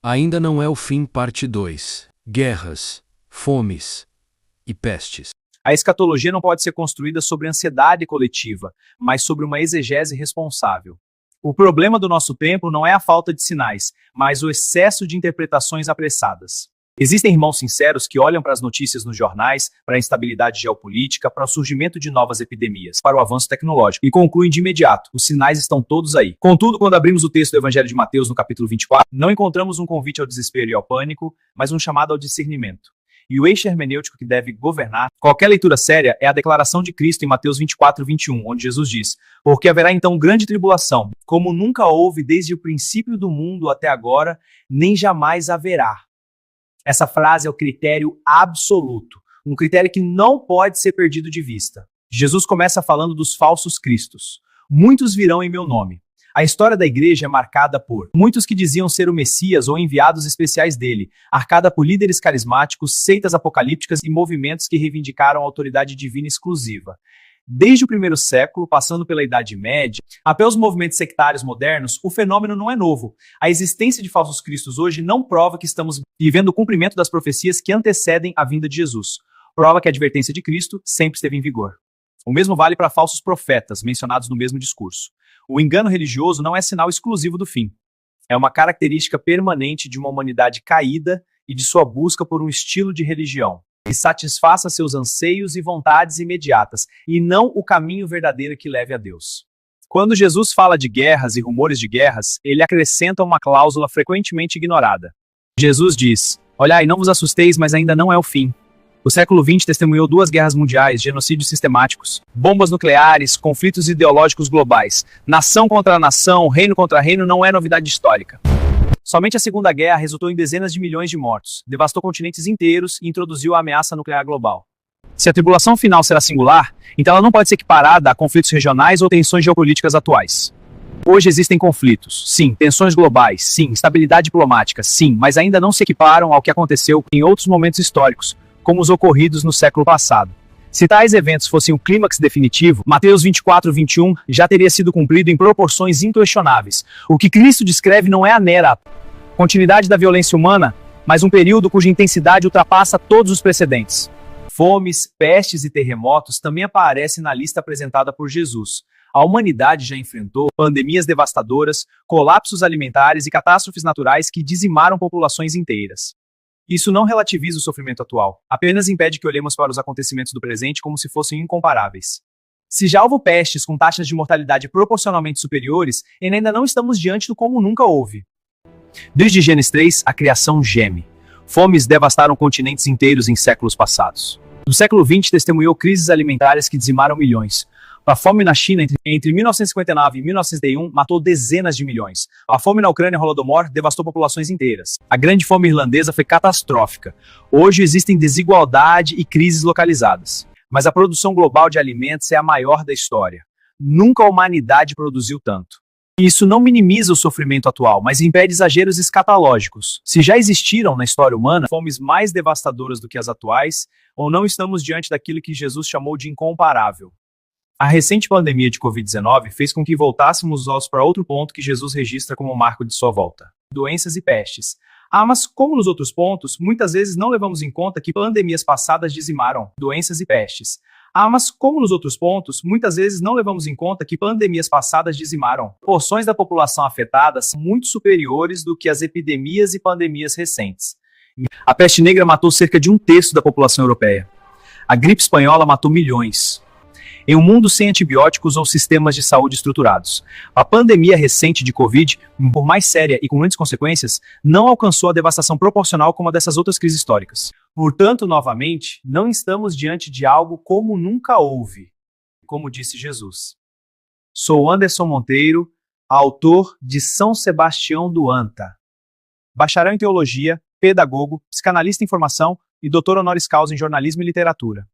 Ainda não é o fim, parte 2. Guerras, fomes e pestes. A escatologia não pode ser construída sobre ansiedade coletiva, mas sobre uma exegese responsável. O problema do nosso tempo não é a falta de sinais, mas o excesso de interpretações apressadas. Existem irmãos sinceros que olham para as notícias nos jornais, para a instabilidade geopolítica, para o surgimento de novas epidemias, para o avanço tecnológico, e concluem de imediato: os sinais estão todos aí. Contudo, quando abrimos o texto do Evangelho de Mateus no capítulo 24, não encontramos um convite ao desespero e ao pânico, mas um chamado ao discernimento. E o eixo hermenêutico que deve governar qualquer leitura séria é a declaração de Cristo em Mateus 24, 21, onde Jesus diz: porque haverá então grande tribulação, como nunca houve desde o princípio do mundo até agora, nem jamais haverá. Essa frase é o critério absoluto, um critério que não pode ser perdido de vista. Jesus começa falando dos falsos cristos. Muitos virão em meu nome. A história da igreja é marcada por muitos que diziam ser o Messias ou enviados especiais dele, arcada por líderes carismáticos, seitas apocalípticas e movimentos que reivindicaram a autoridade divina exclusiva. Desde o primeiro século, passando pela Idade Média, até os movimentos sectários modernos, o fenômeno não é novo. A existência de falsos cristos hoje não prova que estamos vivendo o cumprimento das profecias que antecedem a vinda de Jesus. Prova que a advertência de Cristo sempre esteve em vigor. O mesmo vale para falsos profetas, mencionados no mesmo discurso. O engano religioso não é sinal exclusivo do fim. É uma característica permanente de uma humanidade caída e de sua busca por um estilo de religião que satisfaça seus anseios e vontades imediatas, e não o caminho verdadeiro que leve a Deus. Quando Jesus fala de guerras e rumores de guerras, ele acrescenta uma cláusula frequentemente ignorada. Jesus diz: olhai, não vos assusteis, mas ainda não é o fim. O século XX testemunhou 2 guerras mundiais, genocídios sistemáticos, bombas nucleares, conflitos ideológicos globais. Nação contra nação, reino contra reino não é novidade histórica. Somente a Segunda Guerra resultou em dezenas de milhões de mortos, devastou continentes inteiros e introduziu a ameaça nuclear global. Se a tribulação final será singular, então ela não pode ser equiparada a conflitos regionais ou tensões geopolíticas atuais. Hoje existem conflitos, sim, tensões globais, sim, instabilidade diplomática, sim, mas ainda não se equiparam ao que aconteceu em outros momentos históricos, como os ocorridos no século passado. Se tais eventos fossem o clímax definitivo, Mateus 24, 21 já teria sido cumprido em proporções inquestionáveis. O que Cristo descreve não é a mera continuidade da violência humana, mas um período cuja intensidade ultrapassa todos os precedentes. Fomes, pestes e terremotos também aparecem na lista apresentada por Jesus. A humanidade já enfrentou pandemias devastadoras, colapsos alimentares e catástrofes naturais que dizimaram populações inteiras. Isso não relativiza o sofrimento atual, apenas impede que olhemos para os acontecimentos do presente como se fossem incomparáveis. Se já houve pestes com taxas de mortalidade proporcionalmente superiores, ainda não estamos diante do como nunca houve. Desde Gênesis 3, a criação geme. Fomes devastaram continentes inteiros em séculos passados. No século XX, testemunhou crises alimentares que dizimaram milhões. A fome na China entre 1959 e 1961 matou dezenas de milhões. A fome na Ucrânia, Holodomor, devastou populações inteiras. A grande fome irlandesa foi catastrófica. Hoje existem desigualdade e crises localizadas. Mas a produção global de alimentos é a maior da história. Nunca a humanidade produziu tanto. Isso não minimiza o sofrimento atual, mas impede exageros escatológicos. Se já existiram na história humana fomes mais devastadoras do que as atuais, ou não estamos diante daquilo que Jesus chamou de incomparável. A recente pandemia de Covid-19 fez com que voltássemos os olhos para outro ponto que Jesus registra como marco de sua volta: doenças e pestes. Mas, como nos outros pontos, muitas vezes não levamos em conta que pandemias passadas dizimaram doenças e pestes. Mas, como nos outros pontos, muitas vezes não levamos em conta que pandemias passadas dizimaram. Porções da população afetada são muito superiores do que as epidemias e pandemias recentes. A peste negra matou cerca de 1/3 da população europeia. A gripe espanhola matou milhões. Em um mundo sem antibióticos ou sistemas de saúde estruturados, a pandemia recente de Covid, por mais séria e com grandes consequências, não alcançou a devastação proporcional como a dessas outras crises históricas. Portanto, novamente, não estamos diante de algo como nunca houve, como disse Jesus. Sou Anderson Monteiro, autor de São Sebastião do Anta. Bacharel em Teologia, pedagogo, psicanalista em formação e doutor honoris causa em Jornalismo e Literatura.